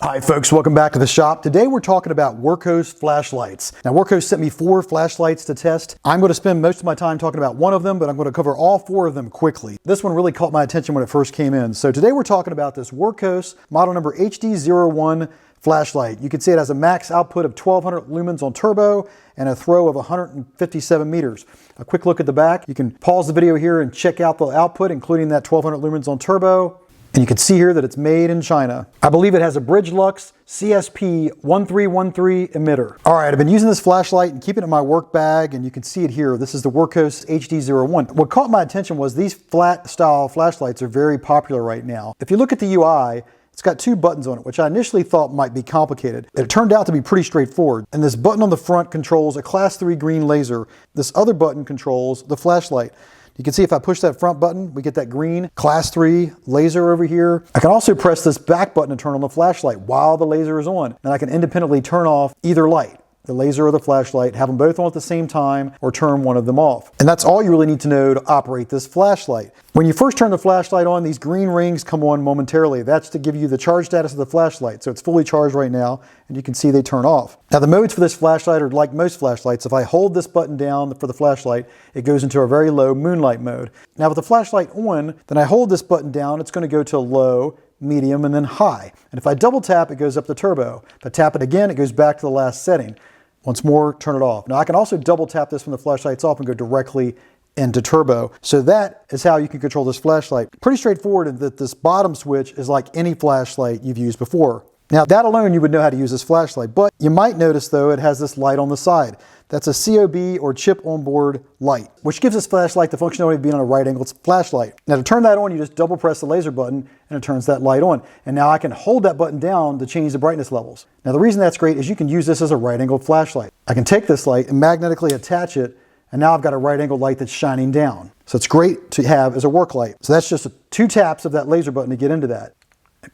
Hi folks, welcome back to the shop. Today we're talking about Wurkkos flashlights. Now Wurkkos sent me 4 flashlights to test. I'm going to spend most of my time talking about one of them, but I'm going to cover all 4 of them quickly. This one really caught my attention when it first came in. So today we're talking about this Wurkkos model number HD01 flashlight. You can see it has a max output of 1200 lumens on turbo and a throw of 157 meters. A quick look at the back. You can pause the video here and check out the output, including that 1200 lumens on turbo. And you can see here that it's made in China. I believe it has a Bridgelux CSP 1313 emitter. All right, I've been using this flashlight and keeping it in my work bag, and you can see it here. This is the Wurkkos HD01. What caught my attention was these flat style flashlights are very popular right now. If you look at the UI, it's got 2 buttons on it, which I initially thought might be complicated. It turned out to be pretty straightforward. And this button on the front controls a class 3 green laser. This other button controls the flashlight. You can see if I push that front button, we get that green class 3 laser over here. I can also press this back button to turn on the flashlight while the laser is on. And I can independently turn off either light, the laser or the flashlight, have them both on at the same time, or turn one of them off. And that's all you really need to know to operate this flashlight. When you first turn the flashlight on, these green rings come on momentarily. That's to give you the charge status of the flashlight. So it's fully charged right now, and you can see they turn off. Now the modes for this flashlight are like most flashlights. If I hold this button down for the flashlight, it goes into a very low moonlight mode. Now with the flashlight on, then I hold this button down, it's going to go to low, medium, and then high. And if I double tap, it goes up to turbo. If I tap it again, it goes back to the last setting. Once more, turn it off. Now I can also double tap this when the flashlight's off and go directly into turbo. So that is how you can control this flashlight. Pretty straightforward in that this bottom switch is like any flashlight you've used before. Now that alone you would know how to use this flashlight, but you might notice though it has this light on the side. That's a COB or chip onboard light, which gives this flashlight the functionality of being on a right angled flashlight. Now to turn that on, you just double press the laser button and it turns that light on. And now I can hold that button down to change the brightness levels. Now the reason that's great is you can use this as a right angled flashlight. I can take this light and magnetically attach it, and now I've got a right angled light that's shining down. So it's great to have as a work light. So that's just 2 taps of that laser button to get into that.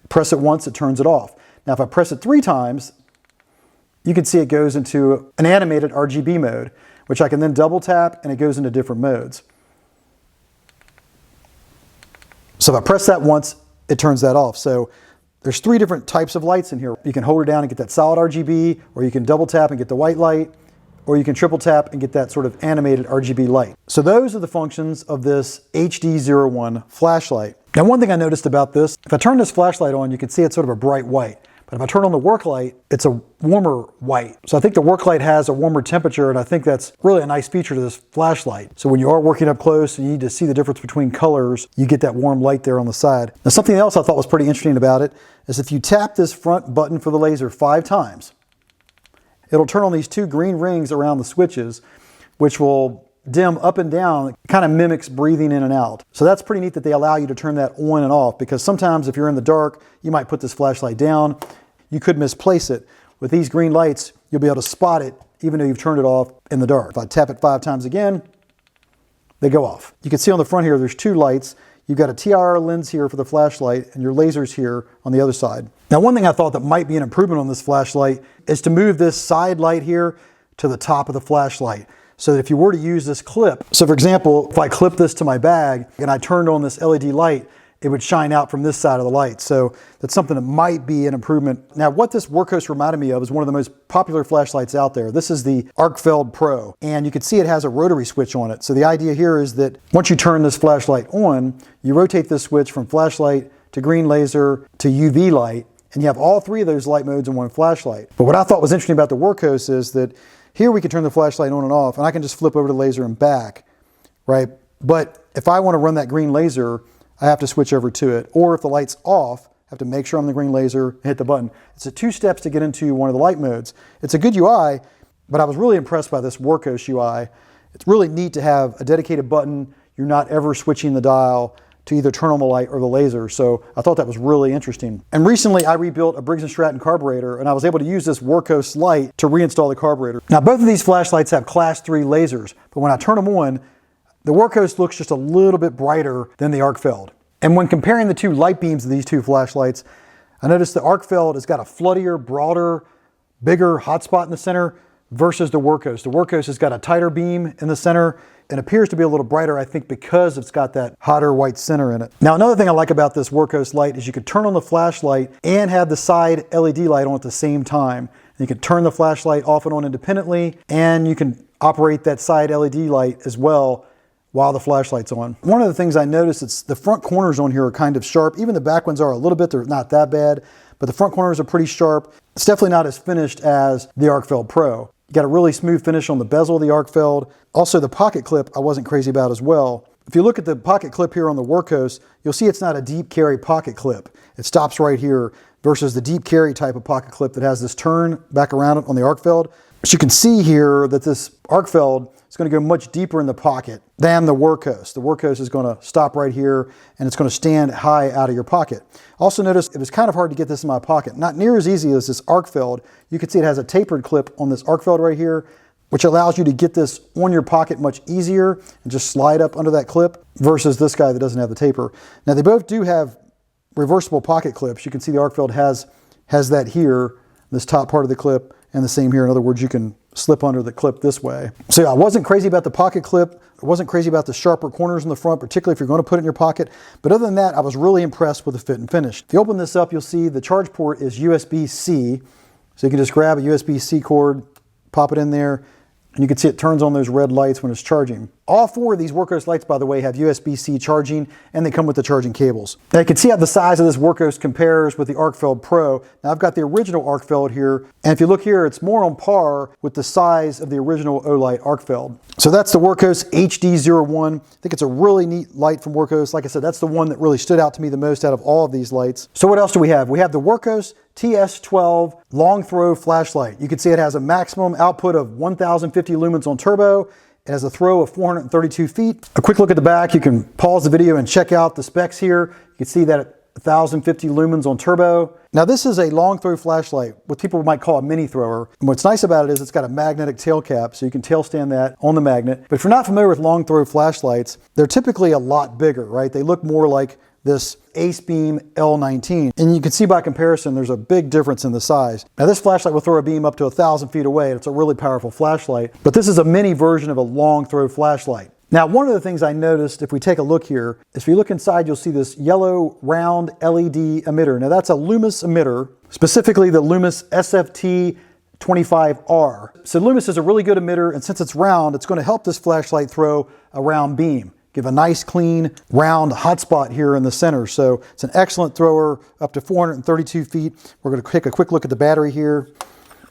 Press it once, it turns it off. Now if I press it 3 times, you can see it goes into an animated RGB mode, which I can then double tap and it goes into different modes. So if I press that once, it turns that off. So there's 3 different types of lights in here. You can hold it down and get that solid RGB, or you can double tap and get the white light, or you can triple tap and get that sort of animated RGB light. So those are the functions of this HD01 flashlight. Now one thing I noticed about this, if I turn this flashlight on, you can see it's sort of a bright white. But if I turn on the work light, it's a warmer white. So I think the work light has a warmer temperature, and I think that's really a nice feature to this flashlight. So when you are working up close and you need to see the difference between colors, you get that warm light there on the side. Now something else I thought was pretty interesting about it is if you tap this front button for the laser 5 times, it'll turn on these 2 green rings around the switches, which will dim up and down. It kind of mimics breathing in and out. So that's pretty neat that they allow you to turn that on and off, because sometimes if you're in the dark, you might put this flashlight down. You could misplace it. With these green lights, you'll be able to spot it even though you've turned it off in the dark. If I tap it 5 times again, they go off. You can see on the front here, there's 2 lights. You've got a TR lens here for the flashlight and your lasers here on the other side. Now one thing I thought that might be an improvement on this flashlight is to move this side light here to the top of the flashlight, so that if you were to use this clip, so for example, if I clip this to my bag and I turned on this LED light, it would shine out from this side of the light. So that's something that might be an improvement. Now what this Wurkkos reminded me of is one of the most popular flashlights out there. This is the Arkfeld Pro, and you can see it has a rotary switch on it. So the idea here is that once you turn this flashlight on, you rotate this switch from flashlight to green laser to UV light, and you have all 3 of those light modes in one flashlight. But what I thought was interesting about the Wurkkos is that here we can turn the flashlight on and off, and I can just flip over to laser and back, right? But if I want to run that green laser, I have to switch over to it. Or if the light's off, I have to make sure I'm the green laser and hit the button. It's 2 steps to get into one of the light modes. It's a good UI, but I was really impressed by this Wurkkos UI. It's really neat to have a dedicated button. You're not ever switching the dial to either turn on the light or the laser. So I thought that was really interesting. And recently I rebuilt a Briggs & Stratton carburetor, and I was able to use this Wurkkos light to reinstall the carburetor. Now both of these flashlights have class 3 lasers, but when I turn them on, the Wurkkos looks just a little bit brighter than the Arkfeld. And when comparing the 2 light beams of these 2 flashlights, I noticed the Arkfeld has got a floodier, broader, bigger hotspot in the center. versus the Wurkkos. The Wurkkos has got a tighter beam in the center and appears to be a little brighter, I think, because it's got that hotter white center in it. Now, another thing I like about this Wurkkos light is you can turn on the flashlight and have the side LED light on at the same time. And you can turn the flashlight off and on independently, and you can operate that side LED light as well while the flashlight's on. One of the things I noticed is the front corners on here are kind of sharp. Even the back ones are a little bit, they're not that bad, but the front corners are pretty sharp. It's definitely not as finished as the Arcfeld Pro. You got a really smooth finish on the bezel of the Arcfeld. Also, the pocket clip I wasn't crazy about as well. If you look at the pocket clip here on the Wurkkos, you'll see it's not a deep carry pocket clip. It stops right here versus the deep carry type of pocket clip that has this turn back around it on the Arcfeld. But you can see here that this Arcfeld is going to go much deeper in the pocket than the Wurkkos. The Wurkkos is going to stop right here and it's going to stand high out of your pocket. Also notice it was kind of hard to get this in my pocket. Not near as easy as this Arcfeld. You can see it has a tapered clip on this Arcfeld right here, which allows you to get this on your pocket much easier and just slide up under that clip versus this guy that doesn't have the taper. Now they both do have reversible pocket clips. You can see the Arcfeld has that here, this top part of the clip, and the same here. In other words, you can slip under the clip this way. So yeah, I wasn't crazy about the pocket clip. I wasn't crazy about the sharper corners in the front, particularly if you're going to put it in your pocket. But other than that, I was really impressed with the fit and finish. If you open this up, you'll see the charge port is USB-C. So you can just grab a USB-C cord, pop it in there, and you can see it turns on those red lights when it's charging. All four of these Wurkkos lights, by the way, have USB-C charging, and they come with the charging cables. Now you can see how the size of this Wurkkos compares with the Arcfeld Pro. Now I've got the original Arcfeld here, and if you look here, it's more on par with the size of the original Olight Arcfeld. So that's the Wurkkos HD01. I think it's a really neat light from Wurkkos. Like I said, that's the one that really stood out to me the most out of all of these lights. So what else do we have? We have the Wurkkos TS12 long throw flashlight. You can see it has a maximum output of 1050 lumens on turbo. It has a throw of 432 feet. A quick look at the back. You can pause the video and check out the specs here. You can see that 1050 lumens on turbo. Now this is a long throw flashlight, what people might call a mini thrower. And what's nice about it is it's got a magnetic tail cap, so you can tail stand that on the magnet. But if you're not familiar with long throw flashlights, they're typically a lot bigger, right? They look more like this AceBeam L19. And you can see by comparison, there's a big difference in the size. Now this flashlight will throw a beam up to 1,000 feet away. It's a really powerful flashlight, but this is a mini version of a long throw flashlight. Now, one of the things I noticed, if we take a look here, is if you look inside, you'll see this yellow round LED emitter. Now that's a Loomis emitter, specifically the Loomis SFT25R. So Loomis is a really good emitter, and since it's round, it's going to help this flashlight throw a round beam. Give a nice, clean, round hotspot here in the center. So it's an excellent thrower, up to 432 feet. We're going to take a quick look at the battery here.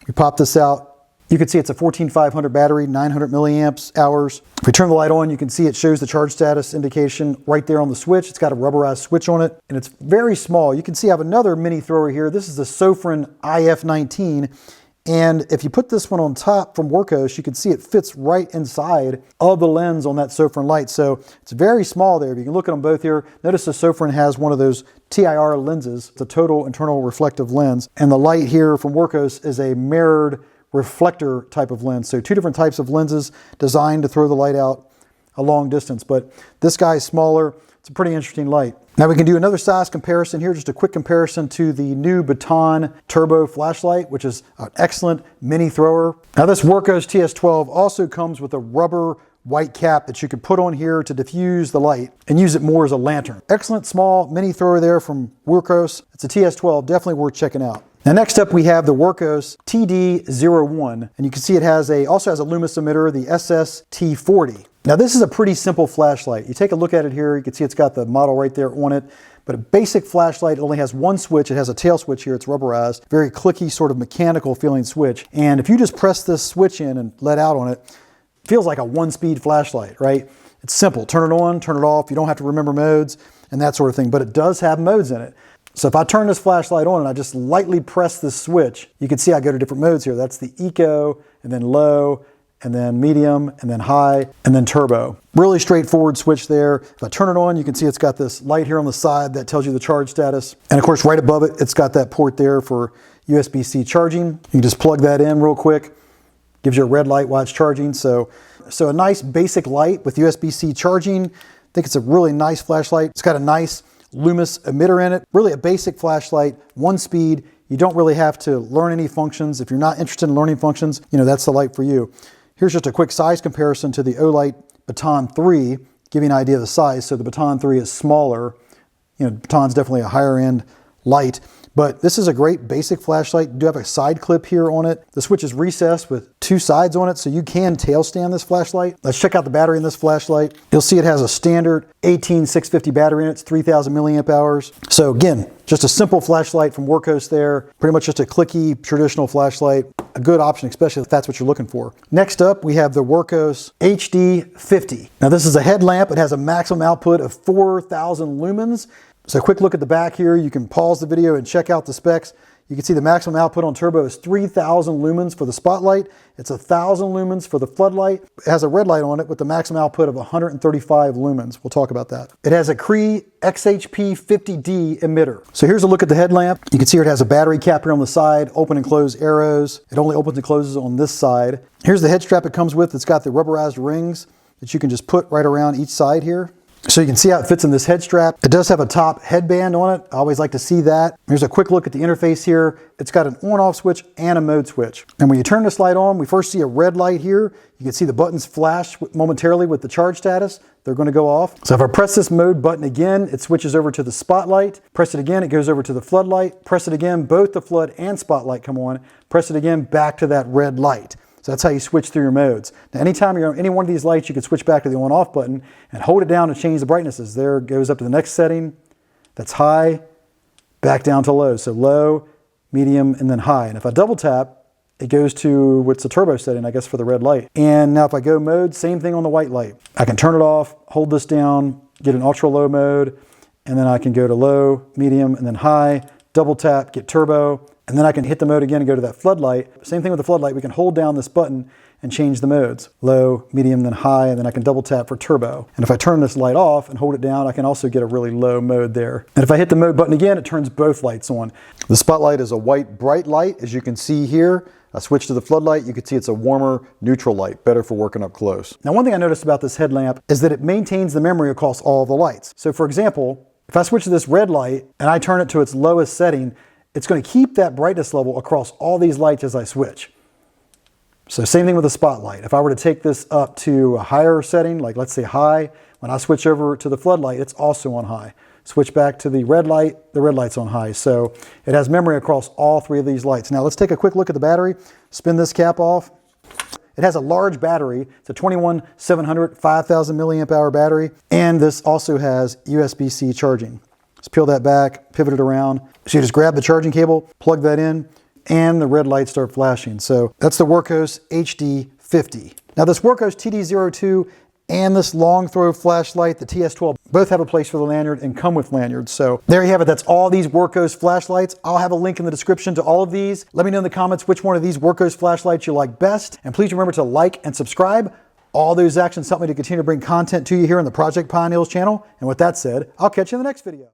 We pop this out. You can see it's a 14500 battery, 900 milliamps hours. If we turn the light on, you can see it shows the charge status indication right there on the switch. It's got a rubberized switch on it, and it's very small. You can see I have another mini thrower here. This is the Sofrin IF19. And if you put this one on top from Wurkkos, you can see it fits right inside of the lens on that Sofrin light. So it's very small there. You can look at them both here. Notice the Sofrin has one of those TIR lenses. It's a total internal reflective lens. And the light here from Wurkkos is a mirrored reflector type of lens. So two different types of lenses designed to throw the light out a long distance. But this guy's smaller. It's a pretty interesting light. Now we can do another size comparison here, just a quick comparison to the new Baton Turbo flashlight, which is an excellent mini thrower. Now this Wurkkos TS12 also comes with a rubber white cap that you can put on here to diffuse the light and use it more as a lantern. Excellent small mini thrower there from Wurkkos. It's a TS12, definitely worth checking out. Now next up we have the Wurkkos TD01, and you can see it also has a Loomis emitter, the SST40. Now this is a pretty simple flashlight. You take a look at it here, you can see it's got the model right there on it, but a basic flashlight only has one switch. It has a tail switch here, it's rubberized, very clicky, sort of mechanical feeling switch. And if you just press this switch in and let out on it, it feels like a one-speed flashlight, right? It's simple, turn it on, turn it off, you don't have to remember modes and that sort of thing, but it does have modes in it. So if I turn this flashlight on and I just lightly press this switch, you can see I go to different modes here. That's the eco, and then low, and then medium, and then high, and then turbo. Really straightforward switch there. If I turn it on, you can see it's got this light here on the side that tells you the charge status. And of course, right above it, it's got that port there for USB-C charging. You can just plug that in real quick. Gives you a red light while it's charging. So a nice basic light with USB-C charging. I think it's a really nice flashlight. It's got a nice Loomis emitter in it. Really a basic flashlight, one speed, You don't really have to learn any functions. If you're not interested in learning functions, that's the light for you. Here's just a quick size comparison to the Olight Baton 3, give you an idea of the size. So the Baton 3 is smaller. Baton's definitely a higher end light, but this is a great basic flashlight. You do have a side clip here on it. The switch is recessed with 2 sides on it, so you can tail stand this flashlight. Let's check out the battery in this flashlight. You'll see it has a standard 18650 battery in it. It's 3000 milliamp hours. So again, just a simple flashlight from Wurkkos there. Pretty much just a clicky traditional flashlight. A good option, especially if that's what you're looking for. Next up, we have the Wurkkos HD50. Now this is a headlamp. It has a maximum output of 4000 lumens. So a quick look at the back here. You can pause the video and check out the specs. You can see the maximum output on turbo is 3000 lumens for the spotlight. It's 1000 lumens for the floodlight. It has a red light on it with the maximum output of 135 lumens. We'll talk about that. It has a Cree XHP50D emitter. So here's a look at the headlamp. You can see it has a battery cap here on the side, open and close arrows. It only opens and closes on this side. Here's the head strap it comes with. It's got the rubberized rings that you can just put right around each side here. So you can see how it fits in this head strap. It does have a top headband on it. I always like to see that. Here's a quick look at the interface here. It's got an on-off switch and a mode switch. And when you turn this light on, we first see a red light here. You can see the buttons flash momentarily with the charge status. They're going to go off. So if I press this mode button again, it switches over to the spotlight. Press it again, it goes over to the floodlight. Press it again, both the flood and spotlight come on. Press it again, back to that red light. So that's how you switch through your modes. Now, anytime you're on any one of these lights, you can switch back to the on-off button and hold it down to change the brightnesses. There it goes up to the next setting. That's high, back down to low. So low, medium, and then high. And if I double tap, it goes to what's the turbo setting, I guess, for the red light. And now if I go mode, same thing on the white light. I can turn it off, hold this down, get an ultra low mode, and then I can go to low, medium, and then high, double tap, get turbo. And then I can hit the mode again and go to that floodlight. Same thing with the floodlight. We can hold down this button and change the modes. Low, medium, then high, and then I can double tap for turbo. And if I turn this light off and hold it down, I can also get a really low mode there. And if I hit the mode button again, it turns both lights on. The spotlight is a white bright light, as you can see here. I switch to the floodlight, you can see it's a warmer neutral light, better for working up close. Now, one thing I noticed about this headlamp is that it maintains the memory across all the lights. So for example, if I switch to this red light and I turn it to its lowest setting, it's going to keep that brightness level across all these lights as I switch. So same thing with the spotlight. If I were to take this up to a higher setting, like let's say high, when I switch over to the floodlight, it's also on high. Switch back to the red light's on high. So it has memory across all 3 of these lights. Now let's take a quick look at the battery. Spin this cap off. It has a large battery. It's a 21700 5000 milliamp hour battery. And this also has USB-C charging. Let's peel that back, pivot it around. So you just grab the charging cable, plug that in, and the red lights start flashing. So that's the Wurkkos HD50. Now this Wurkkos TD02 and this long throw flashlight, the TS12, both have a place for the lanyard and come with lanyards. So there you have it. That's all these Wurkkos flashlights. I'll have a link in the description to all of these. Let me know in the comments which one of these Wurkkos flashlights you like best. And please remember to like and subscribe. All those actions help me to continue to bring content to you here on the Project Pioneers channel. And with that said, I'll catch you in the next video.